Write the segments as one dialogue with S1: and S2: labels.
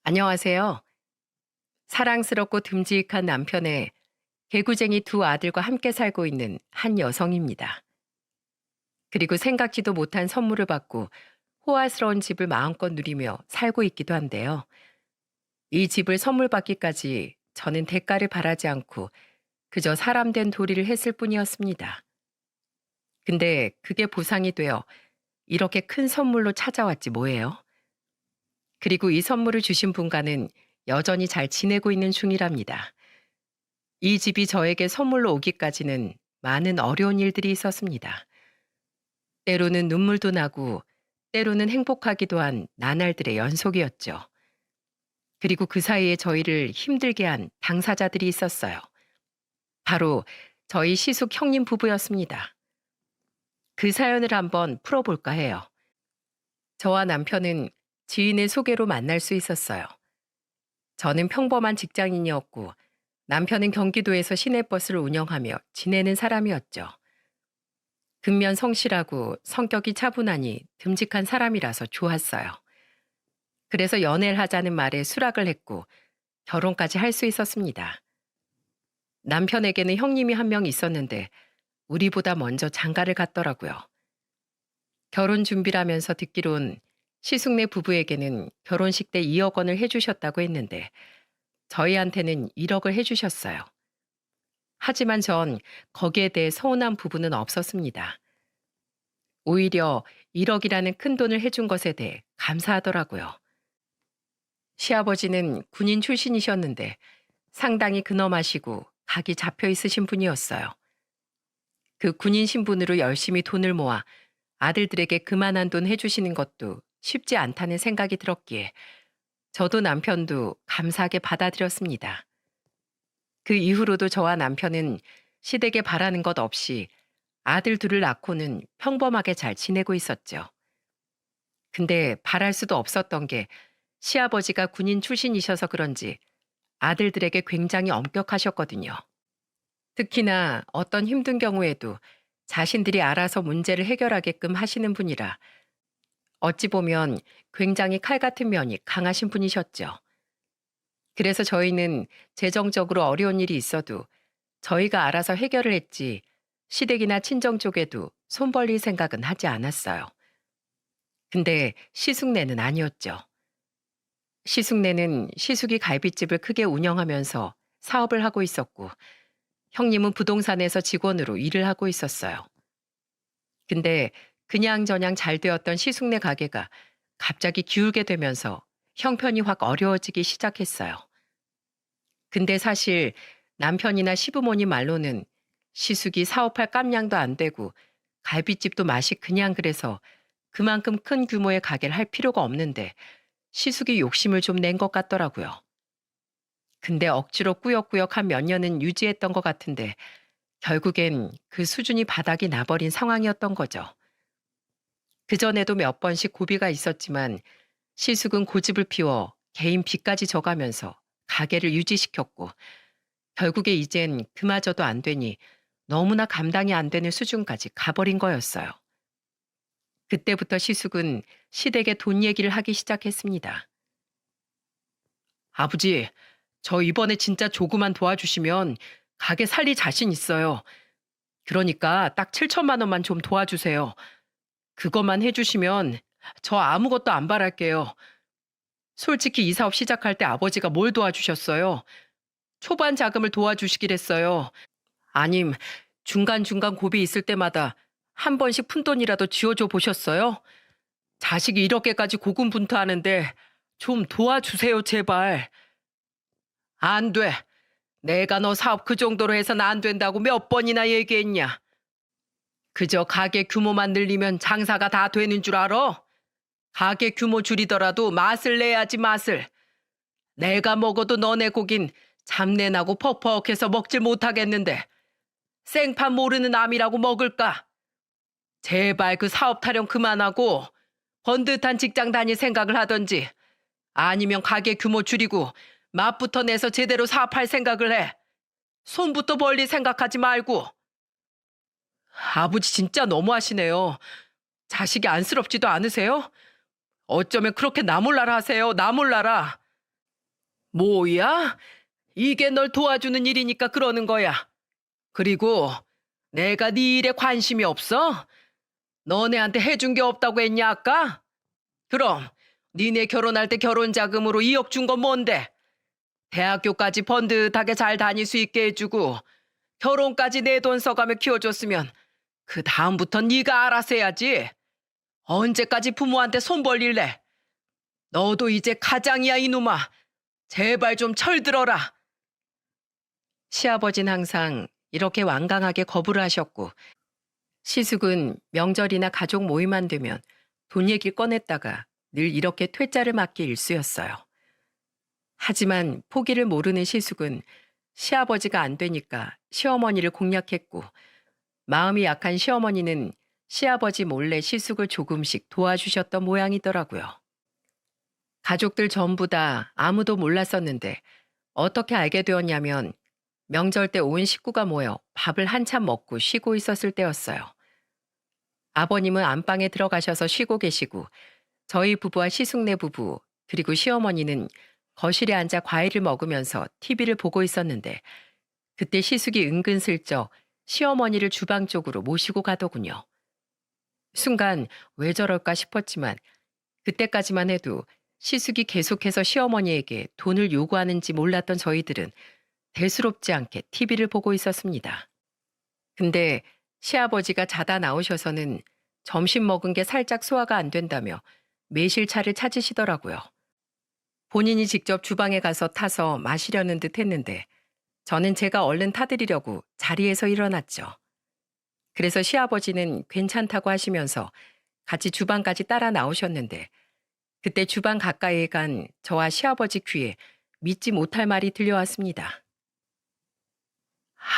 S1: 안녕하세요. 사랑스럽고 듬직한 남편의 개구쟁이 두 아들과 함께 살고 있는 한 여성입니다. 그리고 생각지도 못한 선물을 받고 호화스러운 집을 마음껏 누리며 살고 있기도 한데요. 이 집을 선물 받기까지 저는 대가를 바라지 않고 그저 사람 된 도리를 했을 뿐이었습니다. 근데 그게 보상이 되어 이렇게 큰 선물로 찾아왔지 뭐예요? 그리고 이 선물을 주신 분과는 여전히 잘 지내고 있는 중이랍니다. 이 집이 저에게 선물로 오기까지는 많은 어려운 일들이 있었습니다. 때로는 눈물도 나고, 때로는 행복하기도 한 나날들의 연속이었죠. 그리고 그 사이에 저희를 힘들게 한 당사자들이 있었어요. 바로 저희 시숙 형님 부부였습니다. 그 사연을 한번 풀어볼까 해요. 저와 남편은 지인의 소개로 만날 수 있었어요. 저는 평범한 직장인이었고, 남편은 경기도에서 시내버스를 운영하며 지내는 사람이었죠. 근면 성실하고 성격이 차분하니 듬직한 사람이라서 좋았어요. 그래서 연애를 하자는 말에 수락을 했고 결혼까지 할 수 있었습니다. 남편에게는 형님이 한 명 있었는데 우리보다 먼저 장가를 갔더라고요. 결혼 준비를 하면서 듣기론 시숙네 부부에게는 결혼식 때 2억 원을 해주셨다고 했는데 저희한테는 1억을 해주셨어요. 하지만 전 거기에 대해 서운한 부분은 없었습니다. 오히려 1억이라는 큰 돈을 해준 것에 대해 감사하더라고요. 시아버지는 군인 출신이셨는데 상당히 근엄하시고 각이 잡혀 있으신 분이었어요. 그 군인 신분으로 열심히 돈을 모아 아들들에게 그만한 돈 해주시는 것도 쉽지 않다는 생각이 들었기에 저도 남편도 감사하게 받아들였습니다. 그 이후로도 저와 남편은 시댁에 바라는 것 없이 아들 둘을 낳고는 평범하게 잘 지내고 있었죠. 근데 바랄 수도 없었던 게 시아버지가 군인 출신이셔서 그런지 아들들에게 굉장히 엄격하셨거든요. 특히나 어떤 힘든 경우에도 자신들이 알아서 문제를 해결하게끔 하시는 분이라 어찌 보면 굉장히 칼 같은 면이 강하신 분이셨죠. 그래서 저희는 재정적으로 어려운 일이 있어도 저희가 알아서 해결을 했지 시댁이나 친정 쪽에도 손 벌릴 생각은 하지 않았어요. 근데 시숙네는 아니었죠. 시숙네는 시숙이 갈빗집을 크게 운영하면서 사업을 하고 있었고 형님은 부동산에서 직원으로 일을 하고 있었어요. 근데 그냥저냥 잘 되었던 시숙네 가게가 갑자기 기울게 되면서 형편이 확 어려워지기 시작했어요. 근데 사실 남편이나 시부모님 말로는 시숙이 사업할 깜냥도 안 되고 갈빗집도 맛이 그냥 그래서 그만큼 큰 규모의 가게를 할 필요가 없는데 시숙이 욕심을 좀 낸 것 같더라고요. 근데 억지로 꾸역꾸역 한 몇 년은 유지했던 것 같은데 결국엔 그 수준이 바닥이 나버린 상황이었던 거죠. 그전에도 몇 번씩 고비가 있었지만 시숙은 고집을 피워 개인 빚까지 져가면서 가게를 유지시켰고 결국에 이젠 그마저도 안 되니 너무나 감당이 안 되는 수준까지 가버린 거였어요. 그때부터 시숙은 시댁에 돈 얘기를 하기 시작했습니다. 아버지, 저 이번에 진짜 조금만 도와주시면 가게 살릴 자신 있어요. 그러니까 딱 7천만 원만 좀 도와주세요. 그것만 해주시면 저 아무것도 안 바랄게요. 솔직히 이 사업 시작할 때 아버지가 뭘 도와주셨어요? 초반 자금을 도와주시길 했어요. 아님 중간중간 고비 있을 때마다 한 번씩 푼돈이라도 쥐어줘 보셨어요? 자식이 이렇게까지 고군분투하는데 좀 도와주세요, 제발. 안 돼. 내가 너 사업 그 정도로 해선 안 된다고 몇 번이나 얘기했냐? 그저 가게 규모만 늘리면 장사가 다 되는 줄 알아? 가게 규모 줄이더라도 맛을 내야지 맛을. 내가 먹어도 너네 고긴 잡내나고 퍽퍽해서 먹질 못하겠는데 생판 모르는 암이라고 먹을까? 제발 그 사업 타령 그만하고 번듯한 직장 다닐 생각을 하던지 아니면 가게 규모 줄이고 맛부터 내서 제대로 사업할 생각을 해. 손부터 벌릴 생각하지 말고. 아버지 진짜 너무하시네요. 자식이 안쓰럽지도 않으세요? 어쩌면 그렇게 나몰라라 하세요. 나몰라라. 뭐야? 이게 널 도와주는 일이니까 그러는 거야. 그리고 내가 네 일에 관심이 없어? 너네한테 해준 게 없다고 했냐 아까? 그럼 니네 결혼할 때 결혼 자금으로 2억 준 건 뭔데? 대학교까지 번듯하게 잘 다닐 수 있게 해주고 결혼까지 내 돈 써가며 키워줬으면 그 다음부턴 네가 알아서 해야지. 언제까지 부모한테 손 벌릴래? 너도 이제 가장이야 이놈아. 제발 좀 철들어라. 시아버진 항상 이렇게 완강하게 거부를 하셨고 시숙은 명절이나 가족 모임만 되면 돈 얘기를 꺼냈다가 늘 이렇게 퇴짜를 맞기 일쑤였어요. 하지만 포기를 모르는 시숙은 시아버지가 안 되니까 시어머니를 공략했고 마음이 약한 시어머니는 시아버지 몰래 시숙을 조금씩 도와주셨던 모양이더라고요. 가족들 전부 다 아무도 몰랐었는데 어떻게 알게 되었냐면 명절 때 온 식구가 모여 밥을 한참 먹고 쉬고 있었을 때였어요. 아버님은 안방에 들어가셔서 쉬고 계시고 저희 부부와 시숙네 부부 그리고 시어머니는 거실에 앉아 과일을 먹으면서 TV를 보고 있었는데 그때 시숙이 은근슬쩍 시어머니를 주방 쪽으로 모시고 가더군요. 순간 왜 저럴까 싶었지만 그때까지만 해도 시숙이 계속해서 시어머니에게 돈을 요구하는지 몰랐던 저희들은 대수롭지 않게 TV를 보고 있었습니다. 근데 시아버지가 자다 나오셔서는 점심 먹은 게 살짝 소화가 안 된다며 매실차를 찾으시더라고요. 본인이 직접 주방에 가서 타서 마시려는 듯 했는데 저는 제가 얼른 타드리려고 자리에서 일어났죠. 그래서 시아버지는 괜찮다고 하시면서 같이 주방까지 따라 나오셨는데 그때 주방 가까이에 간 저와 시아버지 귀에 믿지 못할 말이 들려왔습니다.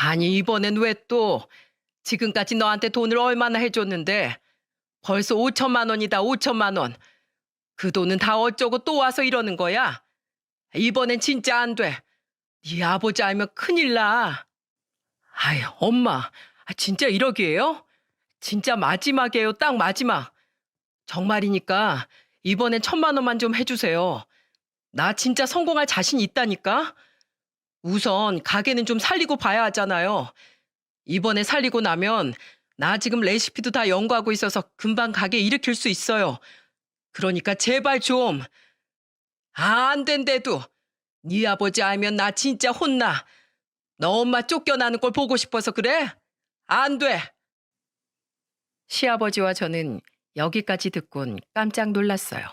S1: 아니 이번엔 왜 또? 지금까지 너한테 돈을 얼마나 해줬는데 벌써 5천만 원이다 5천만 원. 그 돈은 다 어쩌고 또 와서 이러는 거야? 이번엔 진짜 안 돼. 네 아버지 알면 큰일 나. 아이 엄마 진짜 1억이에요? 진짜 마지막이에요 딱 마지막. 정말이니까 이번엔 1,000만 원만 좀 해주세요. 나 진짜 성공할 자신 있다니까. 우선 가게는 좀 살리고 봐야 하잖아요. 이번에 살리고 나면 나 지금 레시피도 다 연구하고 있어서 금방 가게 일으킬 수 있어요. 그러니까 제발 좀. 안 된대도. 네 아버지 알면 나 진짜 혼나. 너 엄마 쫓겨나는 걸 보고 싶어서 그래? 안 돼. 시아버지와 저는 여기까지 듣곤 깜짝 놀랐어요.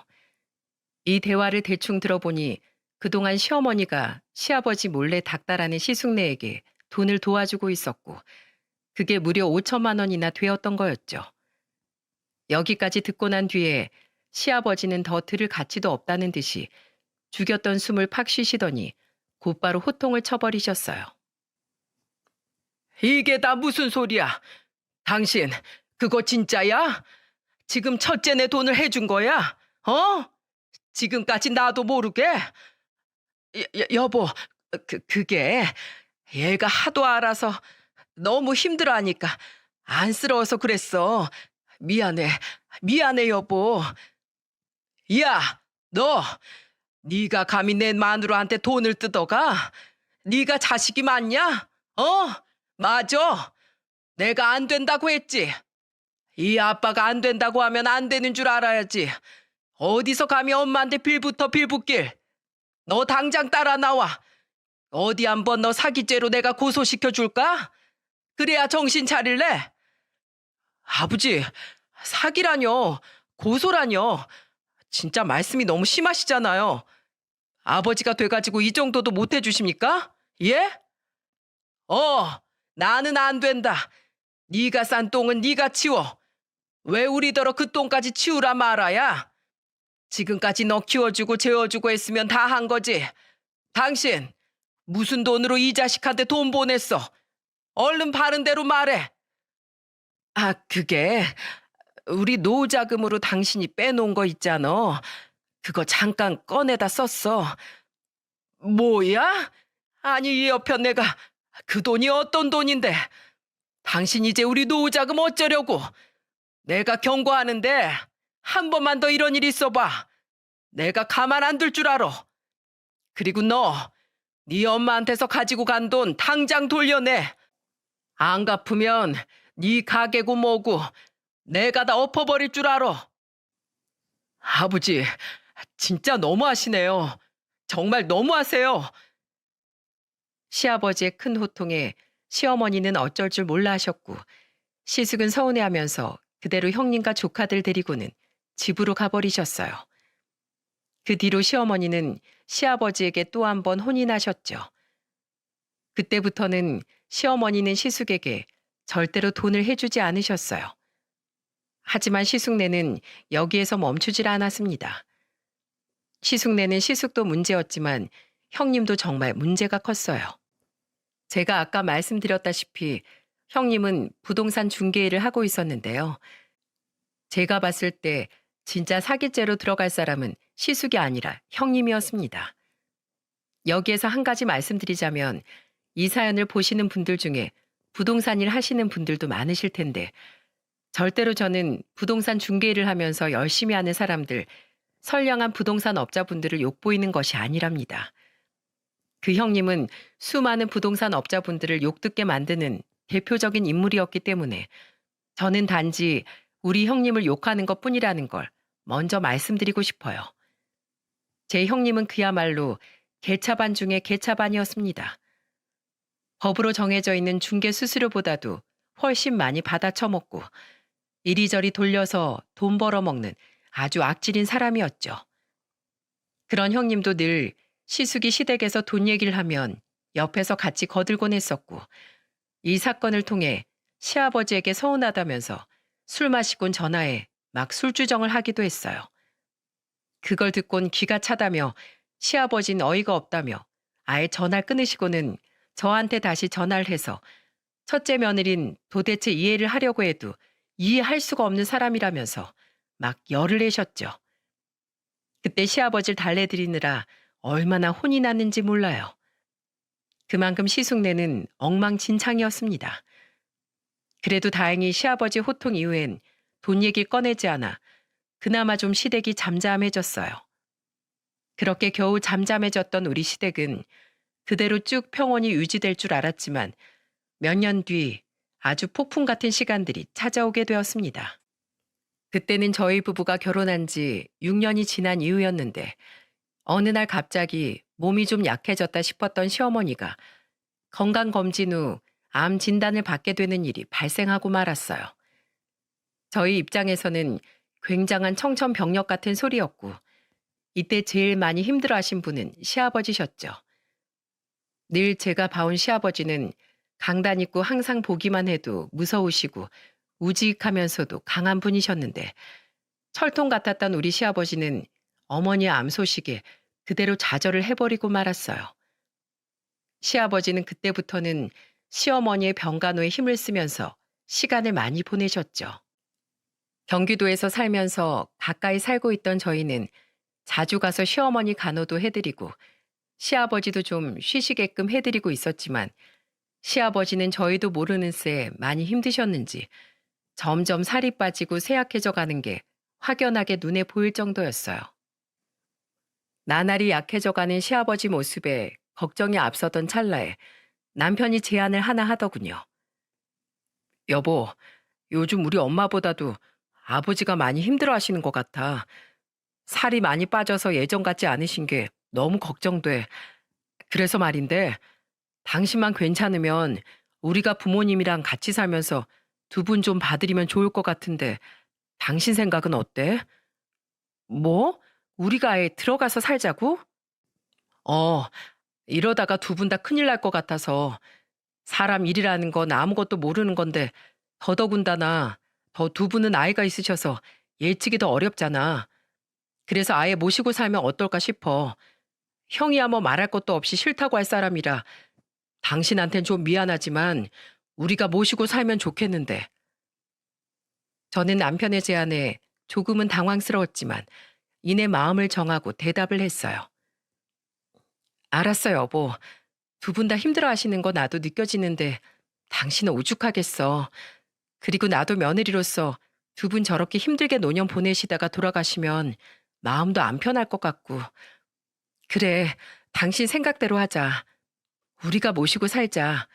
S1: 이 대화를 대충 들어보니 그동안 시어머니가 시아버지 몰래 닥달하는 시숙네에게 돈을 도와주고 있었고 그게 무려 5천만 원이나 되었던 거였죠. 여기까지 듣고 난 뒤에 시아버지는 더 들을 가치도 없다는 듯이 죽였던 숨을 팍 쉬시더니 곧바로 호통을 쳐버리셨어요. 이게 다 무슨 소리야? 당신 그거 진짜야? 지금 첫째 내 돈을 해준 거야? 어? 지금까지 나도 모르게? 여보, 그게 얘가 하도 알아서 너무 힘들어하니까 안쓰러워서 그랬어. 미안해, 미안해 여보. 야, 너 네가 감히 내 마누라한테 돈을 뜯어가? 네가 자식이 맞냐? 어? 맞아. 내가 안 된다고 했지. 이 아빠가 안 된다고 하면 안 되는 줄 알아야지. 어디서 감히 엄마한테 빌부터 빌붙길. 너 당장 따라 나와. 어디 한번 너 사기죄로 내가 고소시켜 줄까? 그래야 정신 차릴래? 아버지, 사기라뇨. 고소라뇨. 진짜 말씀이 너무 심하시잖아요. 아버지가 돼가지고 이 정도도 못 해주십니까? 예? 나는 안 된다. 네가 싼 똥은 네가 치워. 왜 우리더러 그 똥까지 치우라 말아야? 지금까지 너 키워주고 재워주고 했으면 다 한 거지. 당신 무슨 돈으로 이 자식한테 돈 보냈어? 얼른 바른 대로 말해. 그게 우리 노후 자금으로 당신이 빼놓은 거 있잖아. 그거 잠깐 꺼내다 썼어. 뭐야? 아니 이 여편 내가 그 돈이 어떤 돈인데? 당신 이제 우리 노후 자금 어쩌려고? 내가 경고하는데 한 번만 더 이런 일 있어봐. 내가 가만 안 둘 줄 알아. 그리고 네 엄마한테서 가지고 간 돈 당장 돌려내. 안 갚으면 네 가게고 뭐고 내가 다 엎어버릴 줄 알아. 아버지, 진짜 너무하시네요. 정말 너무하세요. 시아버지의 큰 호통에 시어머니는 어쩔 줄 몰라 하셨고 시숙은 서운해하면서 그대로 형님과 조카들 데리고는 집으로 가버리셨어요. 그 뒤로 시어머니는 시아버지에게 또 한 번 혼인하셨죠. 그때부터는 시어머니는 시숙에게 절대로 돈을 해주지 않으셨어요. 하지만 시숙네는 여기에서 멈추질 않았습니다. 시숙네는 시숙도 문제였지만 형님도 정말 문제가 컸어요. 제가 아까 말씀드렸다시피 형님은 부동산 중개 일을 하고 있었는데요. 제가 봤을 때 진짜 사기죄로 들어갈 사람은 시숙이 아니라 형님이었습니다. 여기에서 한 가지 말씀드리자면 이 사연을 보시는 분들 중에 부동산 일 하시는 분들도 많으실 텐데 절대로 저는 부동산 중개 일을 하면서 열심히 하는 사람들, 선량한 부동산 업자분들을 욕보이는 것이 아니랍니다. 그 형님은 수많은 부동산 업자분들을 욕듣게 만드는 대표적인 인물이었기 때문에 저는 단지 우리 형님을 욕하는 것뿐이라는 걸 먼저 말씀드리고 싶어요. 제 형님은 그야말로 개차반 중에 개차반이었습니다. 법으로 정해져 있는 중개 수수료보다도 훨씬 많이 받아 처먹고 이리저리 돌려서 돈 벌어먹는 아주 악질인 사람이었죠. 그런 형님도 늘 시숙이 시댁에서 돈 얘기를 하면 옆에서 같이 거들곤 했었고 이 사건을 통해 시아버지에게 서운하다면서 술 마시곤 전화해 막 술주정을 하기도 했어요. 그걸 듣곤 기가 차다며 시아버지는 어이가 없다며 아예 전화를 끊으시고는 저한테 다시 전화를 해서 첫째 며느린 도대체 이해를 하려고 해도 이해할 수가 없는 사람이라면서 막 열을 내셨죠. 그때 시아버지를 달래드리느라 얼마나 혼이 났는지 몰라요. 그만큼 시숙네는 엉망진창이었습니다. 그래도 다행히 시아버지 호통 이후엔 돈 얘기를 꺼내지 않아 그나마 좀 시댁이 잠잠해졌어요. 그렇게 겨우 잠잠해졌던 우리 시댁은 그대로 쭉 평온이 유지될 줄 알았지만 몇 년 뒤 아주 폭풍 같은 시간들이 찾아오게 되었습니다. 그때는 저희 부부가 결혼한 지 6년이 지난 이후였는데 어느 날 갑자기 몸이 좀 약해졌다 싶었던 시어머니가 건강검진 후 암 진단을 받게 되는 일이 발생하고 말았어요. 저희 입장에서는 굉장한 청천벽력 같은 소리였고 이때 제일 많이 힘들어하신 분은 시아버지셨죠. 늘 제가 봐온 시아버지는 강단 있고 항상 보기만 해도 무서우시고 우직하면서도 강한 분이셨는데 철통 같았던 우리 시아버지는 어머니의 암 소식에 그대로 좌절을 해버리고 말았어요. 시아버지는 그때부터는 시어머니의 병간호에 힘을 쓰면서 시간을 많이 보내셨죠. 경기도에서 살면서 가까이 살고 있던 저희는 자주 가서 시어머니 간호도 해드리고 시아버지도 좀 쉬시게끔 해드리고 있었지만 시아버지는 저희도 모르는 새 많이 힘드셨는지 점점 살이 빠지고 쇠약해져 가는 게 확연하게 눈에 보일 정도였어요. 나날이 약해져 가는 시아버지 모습에 걱정이 앞서던 찰나에 남편이 제안을 하나 하더군요. 여보, 요즘 우리 엄마보다도 아버지가 많이 힘들어 하시는 것 같아. 살이 많이 빠져서 예전 같지 않으신 게 너무 걱정돼. 그래서 말인데, 당신만 괜찮으면 우리가 부모님이랑 같이 살면서 두 분 좀 봐드리면 좋을 것 같은데, 당신 생각은 어때? 뭐? 우리가 아예 들어가서 살자고? 어, 이러다가 두 분 다 큰일 날 것 같아서 사람 일이라는 건 아무것도 모르는 건데 더더군다나 더 두 분은 아이가 있으셔서 예측이 더 어렵잖아. 그래서 아예 모시고 살면 어떨까 싶어. 형이야 뭐 말할 것도 없이 싫다고 할 사람이라 당신한텐 좀 미안하지만 우리가 모시고 살면 좋겠는데. 저는 남편의 제안에 조금은 당황스러웠지만 이내 마음을 정하고 대답을 했어요. 알았어, 여보. 두 분 다 힘들어 하시는 거 나도 느껴지는데 당신은 오죽하겠어. 그리고 나도 며느리로서 두 분 저렇게 힘들게 노년 보내시다가 돌아가시면 마음도 안 편할 것 같고. 그래, 당신 생각대로 하자. 우리가 모시고 살자.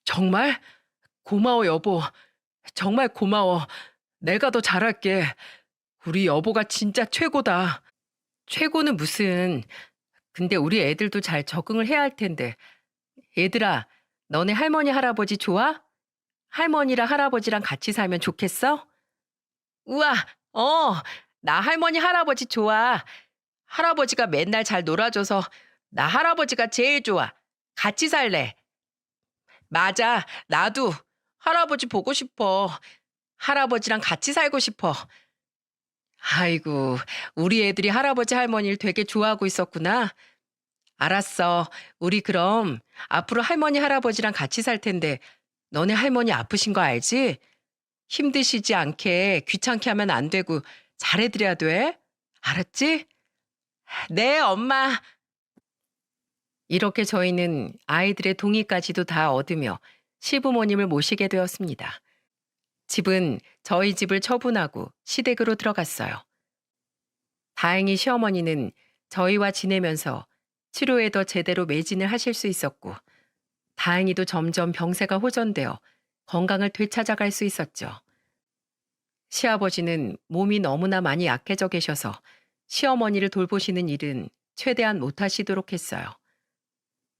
S1: 정말? 고마워, 여보. 정말 고마워. 내가 더 잘할게. 우리 여보가 진짜 최고다. 최고는 무슨. 근데 우리 애들도 잘 적응을 해야 할 텐데. 얘들아, 너네 할머니, 할아버지 좋아? 할머니랑 할아버지랑 같이 살면 좋겠어? 우와, 어, 나 할머니, 할아버지 좋아. 할아버지가 맨날 잘 놀아줘서 나 할아버지가 제일 좋아. 같이 살래. 맞아, 나도 할아버지 보고 싶어. 할아버지랑 같이 살고 싶어. 아이고, 우리 애들이 할아버지, 할머니를 되게 좋아하고 있었구나. 알았어. 우리 그럼 앞으로 할머니, 할아버지랑 같이 살 텐데 너네 할머니 아프신 거 알지? 힘드시지 않게 귀찮게 하면 안 되고 잘해드려야 돼. 알았지? 네, 엄마. 이렇게 저희는 아이들의 동의까지도 다 얻으며 시부모님을 모시게 되었습니다. 집은 저희 집을 처분하고 시댁으로 들어갔어요. 다행히 시어머니는 저희와 지내면서 치료에 더 제대로 매진을 하실 수 있었고, 다행히도 점점 병세가 호전되어 건강을 되찾아갈 수 있었죠. 시아버지는 몸이 너무나 많이 약해져 계셔서 시어머니를 돌보시는 일은 최대한 못하시도록 했어요.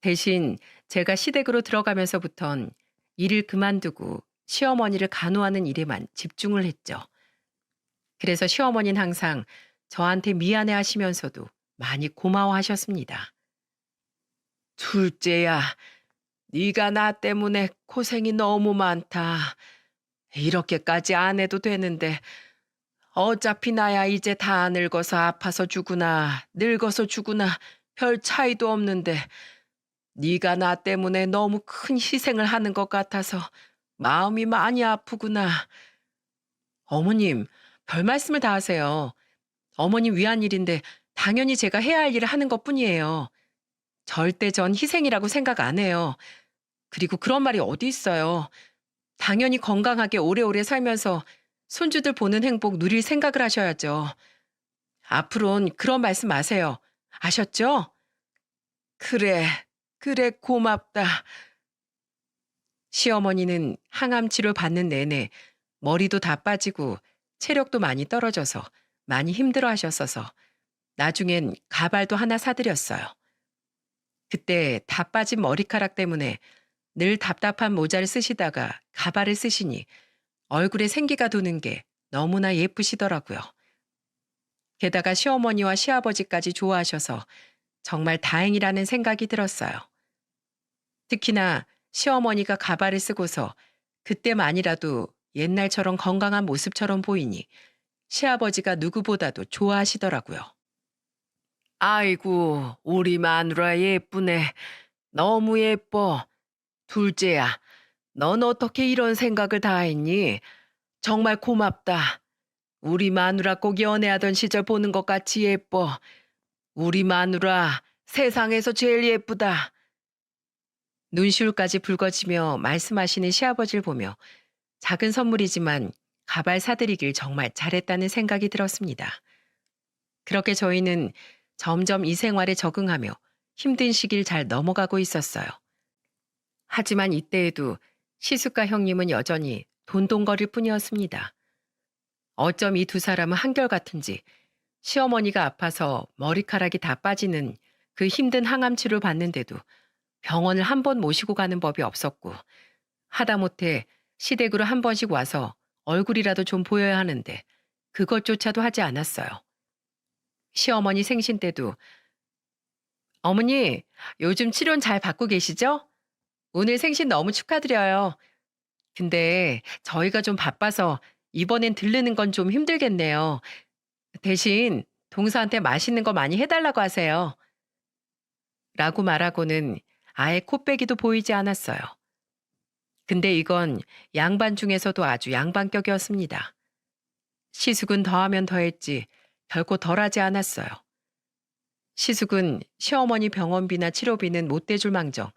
S1: 대신 제가 시댁으로 들어가면서부턴 일을 그만두고 시어머니를 간호하는 일에만 집중을 했죠. 그래서 시어머니는 항상 저한테 미안해 하시면서도 많이 고마워하셨습니다. 둘째야, 네가 나 때문에 고생이 너무 많다. 이렇게까지 안 해도 되는데 어차피 나야 이제 다 늙어서 아파서 죽으나 늙어서 죽으나 별 차이도 없는데 네가 나 때문에 너무 큰 희생을 하는 것 같아서 마음이 많이 아프구나. 어머님, 별 말씀을 다 하세요. 어머님 위한 일인데 당연히 제가 해야 할 일을 하는 것뿐이에요. 절대 전 희생이라고 생각 안 해요. 그리고 그런 말이 어디 있어요. 당연히 건강하게 오래오래 살면서 손주들 보는 행복 누릴 생각을 하셔야죠. 앞으론 그런 말씀 마세요. 아셨죠? 그래, 그래, 고맙다. 시어머니는 항암 치료 받는 내내 머리도 다 빠지고 체력도 많이 떨어져서 많이 힘들어 하셨어서 나중엔 가발도 하나 사드렸어요. 그때 다 빠진 머리카락 때문에 늘 답답한 모자를 쓰시다가 가발을 쓰시니 얼굴에 생기가 도는 게 너무나 예쁘시더라고요. 게다가 시어머니와 시아버지까지 좋아하셔서 정말 다행이라는 생각이 들었어요. 특히나 시어머니가 가발을 쓰고서 그때만이라도 옛날처럼 건강한 모습처럼 보이니 시아버지가 누구보다도 좋아하시더라고요. 아이고, 우리 마누라 예쁘네. 너무 예뻐. 둘째야, 넌 어떻게 이런 생각을 다 했니? 정말 고맙다. 우리 마누라 꼭 연애하던 시절 보는 것 같이 예뻐. 우리 마누라 세상에서 제일 예쁘다. 눈시울까지 붉어지며 말씀하시는 시아버지를 보며 작은 선물이지만 가발 사드리길 정말 잘했다는 생각이 들었습니다. 그렇게 저희는 점점 이 생활에 적응하며 힘든 시기를 잘 넘어가고 있었어요. 하지만 이때에도 시숙과 형님은 여전히 돈돈거릴 뿐이었습니다. 어쩜 이 두 사람은 한결같은지 시어머니가 아파서 머리카락이 다 빠지는 그 힘든 항암 치료를 받는데도 병원을 한 번 모시고 가는 법이 없었고 하다못해 시댁으로 한 번씩 와서 얼굴이라도 좀 보여야 하는데 그것조차도 하지 않았어요. 시어머니 생신 때도 어머니, 요즘 치료는 잘 받고 계시죠? 오늘 생신 너무 축하드려요. 근데 저희가 좀 바빠서 이번엔 들르는 건 좀 힘들겠네요. 대신 동서한테 맛있는 거 많이 해달라고 하세요. 라고 말하고는 아예 코빼기도 보이지 않았어요. 근데 이건 양반 중에서도 아주 양반격이었습니다. 시숙은 더하면 더했지 결코 덜하지 않았어요. 시숙은 시어머니 병원비나 치료비는 못 대줄 망정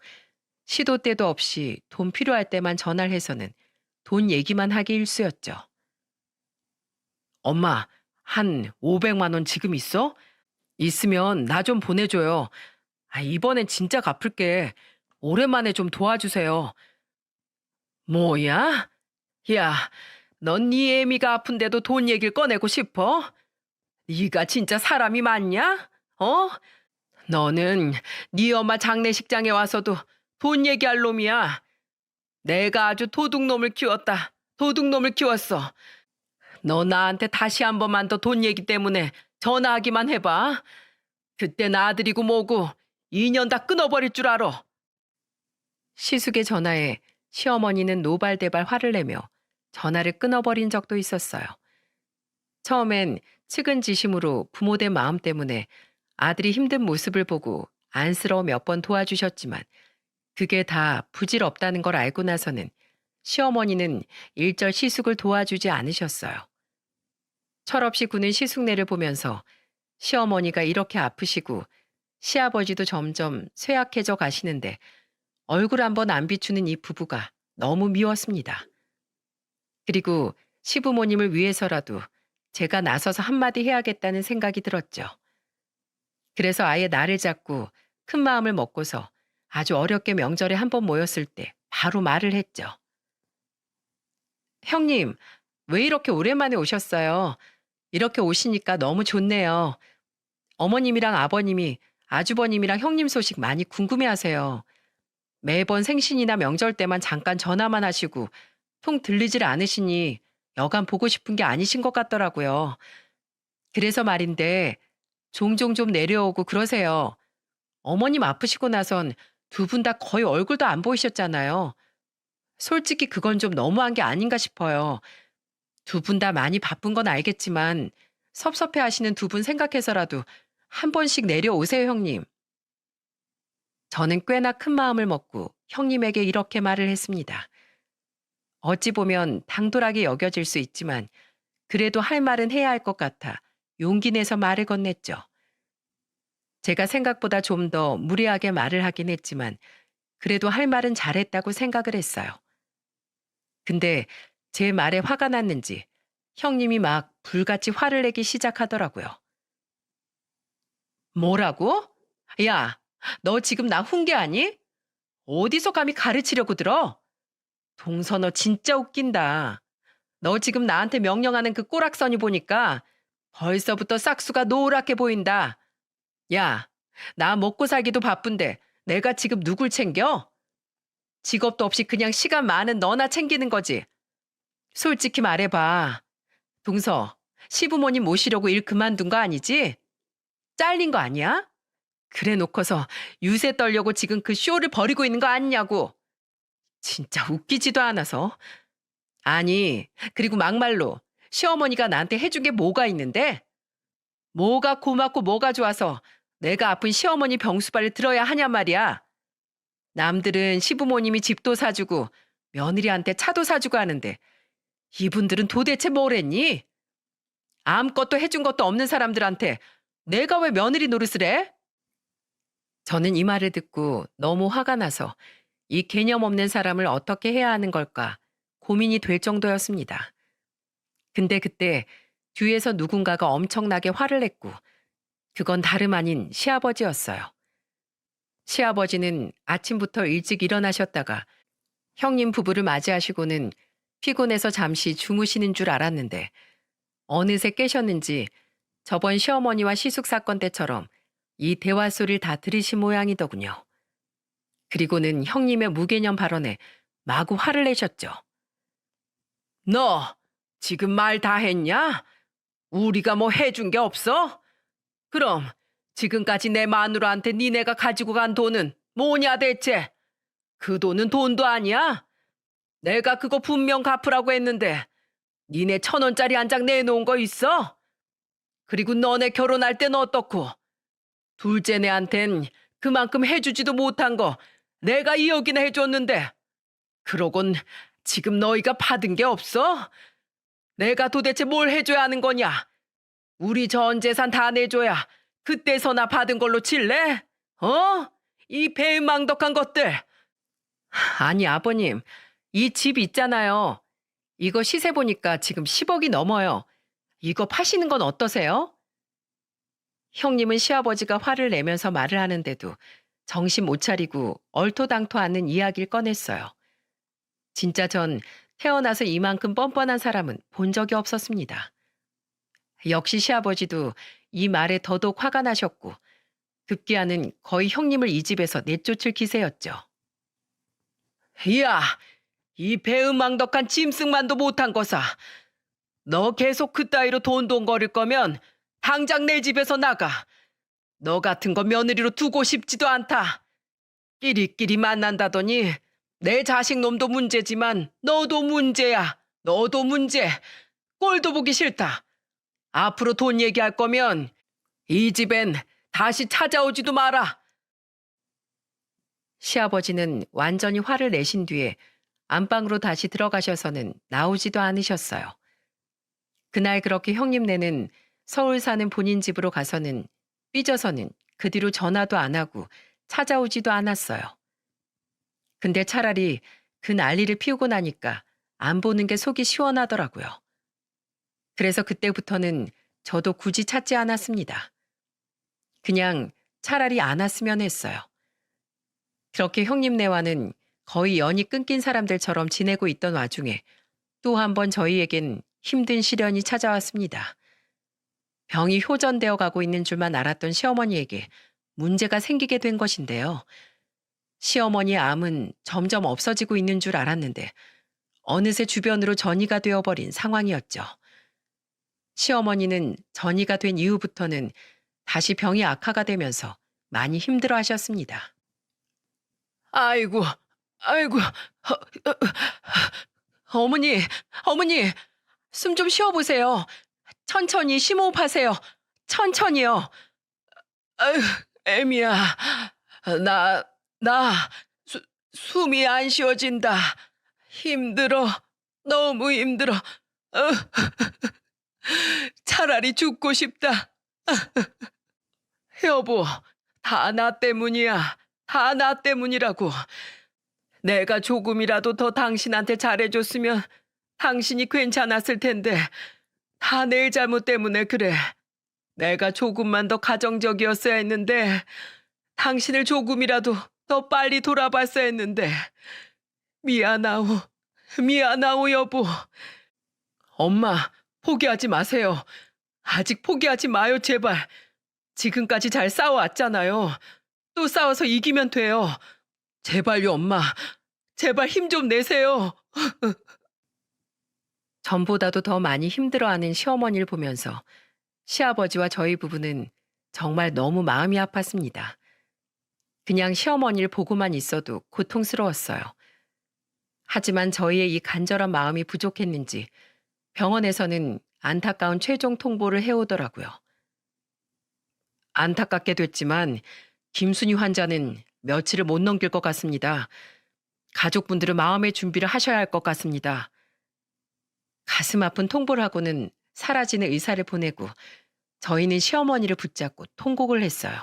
S1: 시도 때도 없이 돈 필요할 때만 전화를 해서는 돈 얘기만 하기 일쑤였죠. 엄마, 한 500만 원 지금 있어? 있으면 나 좀 보내줘요. 이번엔 진짜 갚을게. 오랜만에 좀 도와주세요. 뭐야? 야, 넌 네 애미가 아픈데도 돈 얘기를 꺼내고 싶어? 네가 진짜 사람이 맞냐? 어? 너는 네 엄마 장례식장에 와서도 돈 얘기할 놈이야. 내가 아주 도둑놈을 키웠다. 도둑놈을 키웠어. 너 나한테 다시 한 번만 더 돈 얘기 때문에 전화하기만 해봐. 그땐 아들이고 뭐고 인연 다 끊어버릴 줄 알아. 시숙의 전화에 시어머니는 노발대발 화를 내며 전화를 끊어버린 적도 있었어요. 처음엔 측은지심으로 부모된 마음 때문에 아들이 힘든 모습을 보고 안쓰러워 몇 번 도와주셨지만 그게 다 부질없다는 걸 알고 나서는 시어머니는 일절 시숙을 도와주지 않으셨어요. 철없이 구는 시숙네를 보면서 시어머니가 이렇게 아프시고 시아버지도 점점 쇠약해져 가시는데 얼굴 한번 안 비추는 이 부부가 너무 미웠습니다. 그리고 시부모님을 위해서라도 제가 나서서 한마디 해야겠다는 생각이 들었죠. 그래서 아예 나를 잡고 큰 마음을 먹고서 아주 어렵게 명절에 한 번 모였을 때 바로 말을 했죠. 형님, 왜 이렇게 오랜만에 오셨어요? 이렇게 오시니까 너무 좋네요. 어머님이랑 아버님이 아주버님이랑 형님 소식 많이 궁금해하세요. 매번 생신이나 명절 때만 잠깐 전화만 하시고 통 들리질 않으시니 여간 보고 싶은 게 아니신 것 같더라고요. 그래서 말인데 종종 좀 내려오고 그러세요. 어머님 아프시고 나선 두 분 다 거의 얼굴도 안 보이셨잖아요. 솔직히 그건 좀 너무한 게 아닌가 싶어요. 두 분 다 많이 바쁜 건 알겠지만 섭섭해 하시는 두 분 생각해서라도 한 번씩 내려오세요, 형님. 저는 꽤나 큰 마음을 먹고 형님에게 이렇게 말을 했습니다. 어찌 보면 당돌하게 여겨질 수 있지만 그래도 할 말은 해야 할 것 같아 용기 내서 말을 건넸죠. 제가 생각보다 좀 더 무리하게 말을 하긴 했지만 그래도 할 말은 잘했다고 생각을 했어요. 근데 제 말에 화가 났는지 형님이 막 불같이 화를 내기 시작하더라고요. 뭐라고? 야, 너 지금 나 훈계하니? 어디서 감히 가르치려고 들어? 동서 너 진짜 웃긴다. 너 지금 나한테 명령하는 그 꼬락서니 보니까 벌써부터 싹수가 노랗게 보인다. 야, 나 먹고 살기도 바쁜데 내가 지금 누굴 챙겨? 직업도 없이 그냥 시간 많은 너나 챙기는 거지. 솔직히 말해봐. 동서, 시부모님 모시려고 일 그만둔 거 아니지? 잘린 거 아니야? 그래 놓고서 유세 떨려고 지금 그 쇼를 벌이고 있는 거 아니냐고. 진짜 웃기지도 않아서. 아니, 그리고 막말로 시어머니가 나한테 해준 게 뭐가 있는데? 뭐가 고맙고 뭐가 좋아서 내가 아픈 시어머니 병수발을 들어야 하냔 말이야. 남들은 시부모님이 집도 사주고 며느리한테 차도 사주고 하는데 이분들은 도대체 뭘 했니? 아무것도 해준 것도 없는 사람들한테 내가 왜 며느리 노릇을 해? 저는 이 말을 듣고 너무 화가 나서 이 개념 없는 사람을 어떻게 해야 하는 걸까 고민이 될 정도였습니다. 근데 그때 뒤에서 누군가가 엄청나게 화를 냈고 그건 다름 아닌 시아버지였어요. 시아버지는 아침부터 일찍 일어나셨다가 형님 부부를 맞이하시고는 피곤해서 잠시 주무시는 줄 알았는데 어느새 깨셨는지 저번 시어머니와 시숙 사건 때처럼 이 대화 소리를 다 들으신 모양이더군요. 그리고는 형님의 무개념 발언에 마구 화를 내셨죠. 너 지금 말 다 했냐? 우리가 뭐 해준 게 없어? 그럼 지금까지 내 마누라한테 니네가 가지고 간 돈은 뭐냐 대체? 그 돈은 돈도 아니야? 내가 그거 분명 갚으라고 했는데 니네 1,000원짜리 한 장 내놓은 거 있어? 그리고 너네 결혼할 땐 어떻고? 둘째 내한텐 그만큼 해주지도 못한 거 내가 2억이나 해줬는데 그러곤 지금 너희가 받은 게 없어? 내가 도대체 뭘 해줘야 하는 거냐? 우리 전 재산 다 내줘야 그때서나 받은 걸로 칠래? 어? 이 배은망덕한 것들. 아니 아버님, 이 집 있잖아요. 이거 시세 보니까 지금 10억이 넘어요. 이거 파시는 건 어떠세요? 형님은 시아버지가 화를 내면서 말을 하는데도 정신 못 차리고 얼토당토하는 이야기를 꺼냈어요. 진짜 전 태어나서 이만큼 뻔뻔한 사람은 본 적이 없었습니다. 역시 시아버지도 이 말에 더더욱 화가 나셨고 급기야는 거의 형님을 이 집에서 내쫓을 기세였죠. 야, 이 배은망덕한 짐승만도 못한 거사. 너 계속 그따위로 돈돈거릴 거면 당장 내 집에서 나가. 너 같은 거 며느리로 두고 싶지도 않다. 끼리끼리 만난다더니 내 자식 놈도 문제지만 너도 문제야. 너도 문제. 꼴도 보기 싫다. 앞으로 돈 얘기할 거면 이 집엔 다시 찾아오지도 마라. 시아버지는 완전히 화를 내신 뒤에 안방으로 다시 들어가셔서는 나오지도 않으셨어요. 그날 그렇게 형님네는 서울 사는 본인 집으로 가서는 삐져서는 그 뒤로 전화도 안 하고 찾아오지도 않았어요. 근데 차라리 그 난리를 피우고 나니까 안 보는 게 속이 시원하더라고요. 그래서 그때부터는 저도 굳이 찾지 않았습니다. 그냥 차라리 안 왔으면 했어요. 그렇게 형님네와는 거의 연이 끊긴 사람들처럼 지내고 있던 와중에 또 한 번 저희에겐 힘든 시련이 찾아왔습니다. 병이 호전되어 가고 있는 줄만 알았던 시어머니에게 문제가 생기게 된 것인데요. 시어머니의 암은 점점 없어지고 있는 줄 알았는데 어느새 주변으로 전이가 되어버린 상황이었죠. 시어머니는 전이가 된 이후부터는 다시 병이 악화가 되면서 많이 힘들어 하셨습니다. 아이고, 아이고, 어머니, 어머니, 숨 좀 쉬어보세요. 천천히 심호흡하세요. 천천히요. 아유, 애미야, 나, 나, 숨이 안 쉬어진다. 힘들어, 너무 힘들어. 차라리 죽고 싶다. 여보, 다 나 때문이야. 다 나 때문이라고. 내가 조금이라도 더 당신한테 잘해줬으면 당신이 괜찮았을 텐데 다 내 잘못 때문에 그래. 내가 조금만 더 가정적이었어야 했는데 당신을 조금이라도 더 빨리 돌아봤어야 했는데 미안하오. 미안하오 여보. 엄마 포기하지 마세요. 아직 포기하지 마요 제발. 지금까지 잘 싸워왔잖아요. 또 싸워서 이기면 돼요. 제발요 엄마. 제발 힘 좀 내세요. 전보다도 더 많이 힘들어하는 시어머니를 보면서 시아버지와 저희 부부는 정말 너무 마음이 아팠습니다. 그냥 시어머니를 보고만 있어도 고통스러웠어요. 하지만 저희의 이 간절한 마음이 부족했는지 병원에서는 안타까운 최종 통보를 해오더라고요. 안타깝게 됐지만 김순희 환자는 며칠을 못 넘길 것 같습니다. 가족분들은 마음의 준비를 하셔야 할 것 같습니다. 가슴 아픈 통보를 하고는 사라지는 의사를 보내고 저희는 시어머니를 붙잡고 통곡을 했어요.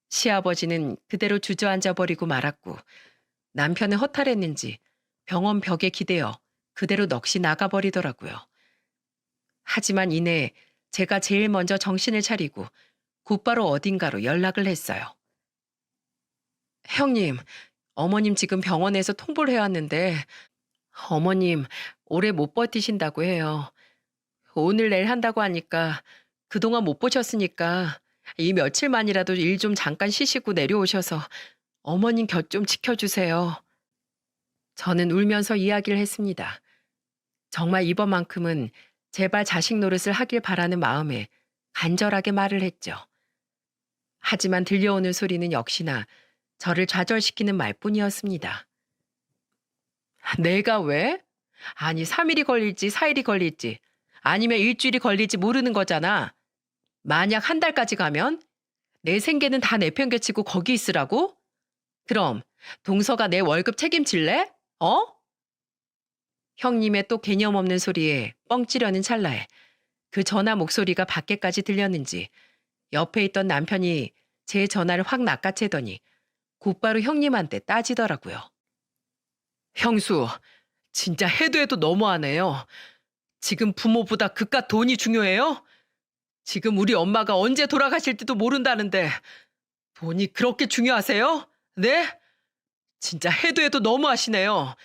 S1: 시아버지는 그대로 주저앉아 버리고 말았고 남편은 허탈했는지 병원 벽에 기대어 그대로 넋이 나가버리더라고요. 하지만 이내 제가 제일 먼저 정신을 차리고 곧바로 어딘가로 연락을 했어요. 형님, 어머님 지금 병원에서 통보를 해왔는데 어머님 오래 못 버티신다고 해요. 오늘 내일 한다고 하니까 그동안 못 보셨으니까 이 며칠만이라도 일 좀 잠깐 쉬시고 내려오셔서 어머님 곁 좀 지켜주세요. 저는 울면서 이야기를 했습니다. 정말 이번만큼은 제발 자식 노릇을 하길 바라는 마음에 간절하게 말을 했죠. 하지만 들려오는 소리는 역시나 저를 좌절시키는 말뿐이었습니다. 내가 왜? 아니 3일이 걸릴지 4일이 걸릴지 아니면 일주일이 걸릴지 모르는 거잖아. 만약 한 달까지 가면 내 생계는 다 내팽개치고 거기 있으라고? 그럼 동서가 내 월급 책임질래? 어? 형님의 또 개념 없는 소리에 뻥 찌려는 찰나에 그 전화 목소리가 밖에까지 들렸는지 옆에 있던 남편이 제 전화를 확 낚아채더니 곧바로 형님한테 따지더라고요. 형수, 진짜 해도 해도 너무하네요. 지금 부모보다 그깟 돈이 중요해요? 지금 우리 엄마가 언제 돌아가실지도 모른다는데
S2: 돈이 그렇게 중요하세요? 네? 진짜 해도 해도 너무하시네요.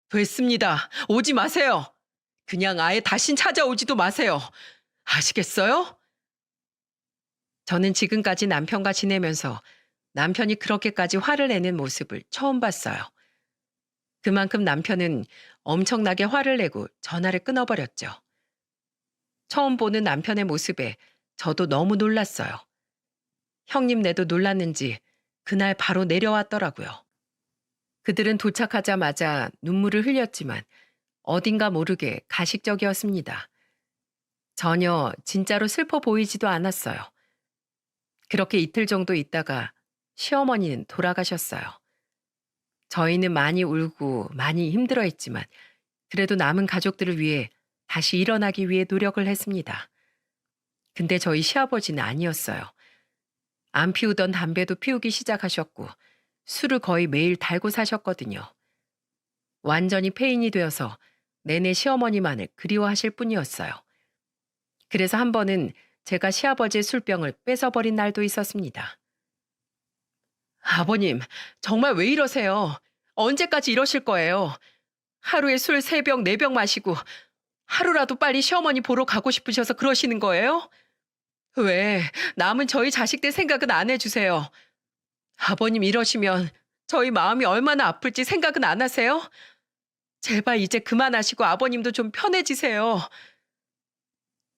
S2: 됐습니다. 오지 마세요. 그냥 아예 다신 찾아오지도 마세요. 아시겠어요?
S1: 저는 지금까지 남편과 지내면서 남편이 그렇게까지 화를 내는 모습을 처음 봤어요. 그만큼 남편은 엄청나게 화를 내고 전화를 끊어버렸죠. 처음 보는 남편의 모습에 저도 너무 놀랐어요. 형님네도 놀랐는지 그날 바로 내려왔더라고요. 그들은 도착하자마자 눈물을 흘렸지만 어딘가 모르게 가식적이었습니다. 전혀 진짜로 슬퍼 보이지도 않았어요. 그렇게 이틀 정도 있다가 시어머니는 돌아가셨어요. 저희는 많이 울고 많이 힘들어했지만 그래도 남은 가족들을 위해 다시 일어나기 위해 노력을 했습니다. 근데 저희 시아버지는 아니었어요. 안 피우던 담배도 피우기 시작하셨고 술을 거의 매일 달고 사셨거든요. 완전히 폐인이 되어서 내내 시어머니만을 그리워하실 뿐이었어요. 그래서 한 번은 제가 시아버지의 술병을 뺏어버린 날도 있었습니다.
S2: 아버님, 정말 왜 이러세요? 언제까지 이러실 거예요? 하루에 술 3병, 4병 마시고 하루라도 빨리 시어머니 보러 가고 싶으셔서 그러시는 거예요? 왜 남은 저희 자식들 생각은 안 해주세요? 아버님 이러시면 저희 마음이 얼마나 아플지 생각은 안 하세요? 제발 이제 그만하시고 아버님도 좀 편해지세요.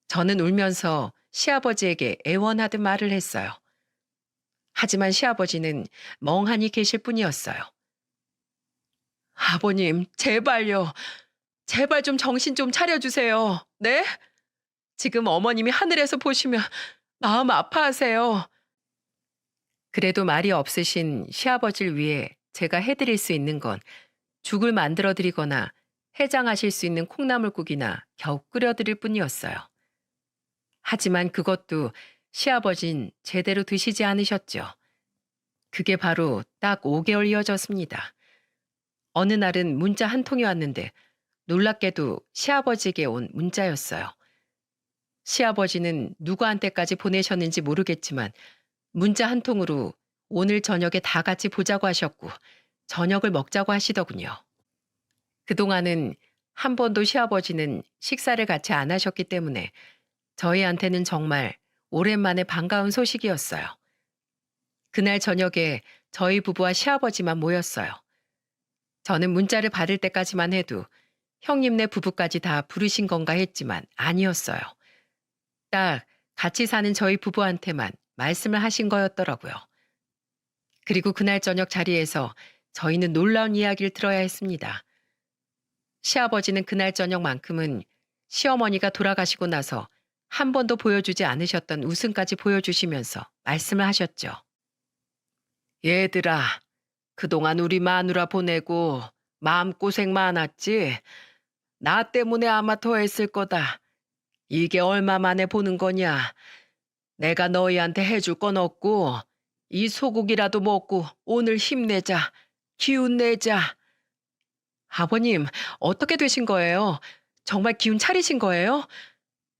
S1: 저는 울면서 시아버지에게 애원하듯 말을 했어요. 하지만 시아버지는 멍하니 계실 뿐이었어요.
S2: 아버님, 제발요. 제발 좀 정신 좀 차려주세요. 네? 지금 어머님이 하늘에서 보시면 마음 아파하세요.
S1: 그래도 말이 없으신 시아버지를 위해 제가 해드릴 수 있는 건 죽을 만들어 드리거나 해장하실 수 있는 콩나물국이나 겨우 끓여드릴 뿐이었어요. 하지만 그것도 시아버진 제대로 드시지 않으셨죠. 그게 바로 딱 5개월 이어졌습니다. 어느 날은 문자 한 통이 왔는데 놀랍게도 시아버지에게 온 문자였어요. 시아버지는 누구한테까지 보내셨는지 모르겠지만 문자 한 통으로 오늘 저녁에 다 같이 보자고 하셨고 저녁을 먹자고 하시더군요. 그동안은 한 번도 시아버지는 식사를 같이 안 하셨기 때문에 저희한테는 정말 오랜만에 반가운 소식이었어요. 그날 저녁에 저희 부부와 시아버지만 모였어요. 저는 문자를 받을 때까지만 해도 형님네 부부까지 다 부르신 건가 했지만 아니었어요. 딱 같이 사는 저희 부부한테만 말씀을 하신 거였더라고요. 그리고 그날 저녁 자리에서 저희는 놀라운 이야기를 들어야 했습니다. 시아버지는 그날 저녁만큼은 시어머니가 돌아가시고 나서 한 번도 보여주지 않으셨던 웃음까지 보여주시면서 말씀을 하셨죠. 얘들아, 그동안 우리 마누라 보내고 마음고생 많았지? 나 때문에 아마 더 했을 거다. 이게 얼마 만에 보는 거냐? 내가 너희한테 해줄 건 없고 이 소고기라도 먹고 오늘 힘내자. 기운 내자. 아버님, 어떻게 되신 거예요? 정말 기운 차리신 거예요?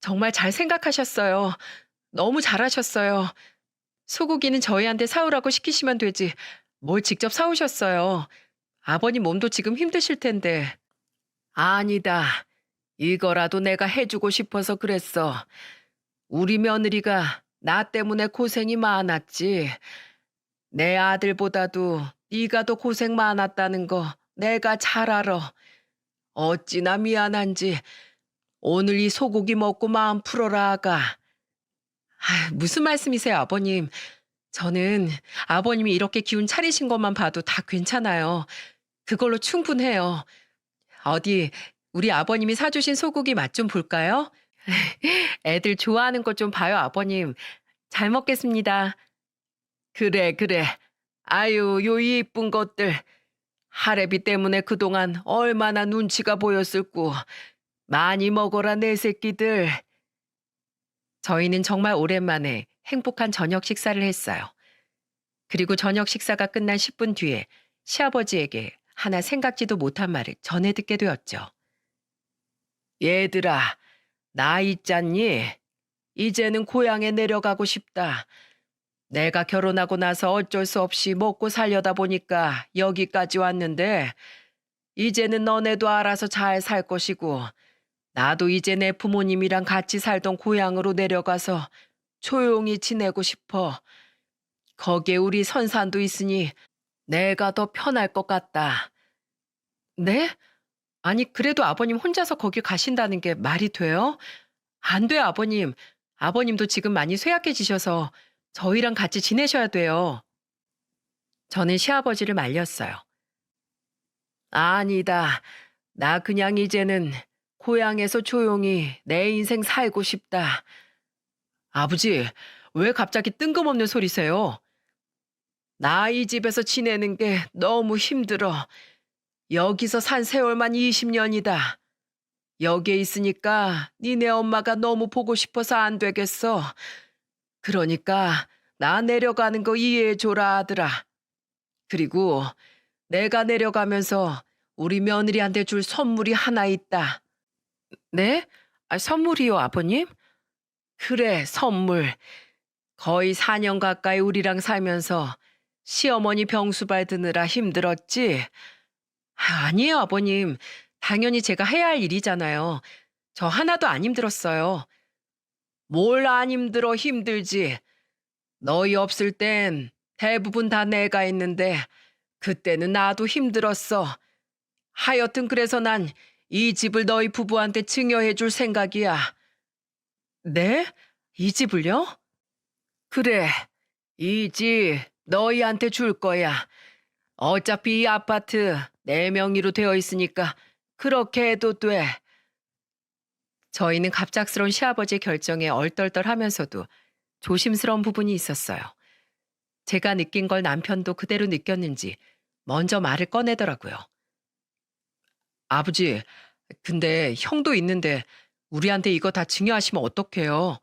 S1: 정말 잘 생각하셨어요. 너무 잘하셨어요. 소고기는 저희한테 사오라고 시키시면 되지. 뭘 직접 사오셨어요. 아버님 몸도 지금 힘드실 텐데. 아니다. 이거라도 내가 해주고 싶어서 그랬어. 우리 며느리가 나 때문에 고생이 많았지. 내 아들보다도 네가 더 고생 많았다는 거 내가 잘 알아. 어찌나 미안한지 오늘 이 소고기 먹고 마음 풀어라 아가. 무슨 말씀이세요 아버님. 저는 아버님이 이렇게 기운 차리신 것만 봐도 다 괜찮아요. 그걸로 충분해요. 어디 우리 아버님이 사주신 소고기 맛 좀 볼까요? 애들 좋아하는 것 좀 봐요 아버님. 잘 먹겠습니다. 그래 그래. 아유 요 이쁜 것들. 할애비 때문에 그동안 얼마나 눈치가 보였을꼬. 많이 먹어라 내 새끼들. 저희는 정말 오랜만에 행복한 저녁 식사를 했어요. 그리고 저녁 식사가 끝난 10분 뒤에 시아버지에게 하나 생각지도 못한 말을 전해 듣게 되었죠. 얘들아, 나 있잖니? 이제는 고향에 내려가고 싶다.
S2: 내가 결혼하고 나서 어쩔 수 없이 먹고 살려다 보니까 여기까지 왔는데 이제는 너네도 알아서 잘 살 것이고 나도 이제 내 부모님이랑 같이 살던 고향으로 내려가서 조용히 지내고 싶어. 거기에 우리 선산도 있으니 내가 더 편할 것 같다. 네? 아니, 그래도 아버님 혼자서 거기 가신다는 게 말이 돼요? 안 돼요, 아버님. 아버님도 지금 많이 쇠약해지셔서 저희랑 같이 지내셔야 돼요. 저는 시아버지를 말렸어요. 아니다. 나 그냥 이제는 고향에서 조용히 내 인생 살고 싶다. 아버지, 왜 갑자기 뜬금없는 소리세요? 나 이 집에서 지내는 게 너무 힘들어. 여기서 산 세월만 20년이다. 여기에 있으니까 니네 엄마가 너무 보고 싶어서 안 되겠어. 그러니까 나 내려가는 거 이해해줘라 아들아. 그리고 내가 내려가면서 우리 며느리한테 줄 선물이 하나 있다. 네? 선물이요, 아버님? 그래, 선물. 거의 4년 가까이 우리랑 살면서 시어머니 병수발 드느라 힘들었지? 아니에요, 아버님. 당연히 제가 해야 할 일이잖아요. 저 하나도 안 힘들었어요. 뭘 안 힘들어 힘들지. 너희 없을 땐 대부분 다 내가 있는데 그때는 나도 힘들었어. 하여튼 그래서 난 이 집을 너희 부부한테 증여해 줄 생각이야. 네? 이 집을요? 그래. 이 집 너희한테 줄 거야. 어차피 이 아파트 내 명의로 되어 있으니까 그렇게 해도 돼. 저희는 갑작스러운 시아버지의 결정에 얼떨떨하면서도 조심스러운 부분이 있었어요. 제가 느낀 걸 남편도 그대로 느꼈는지 먼저 말을 꺼내더라고요. 아버지, 근데 형도 있는데 우리한테 이거 다 증여하시면 어떡해요?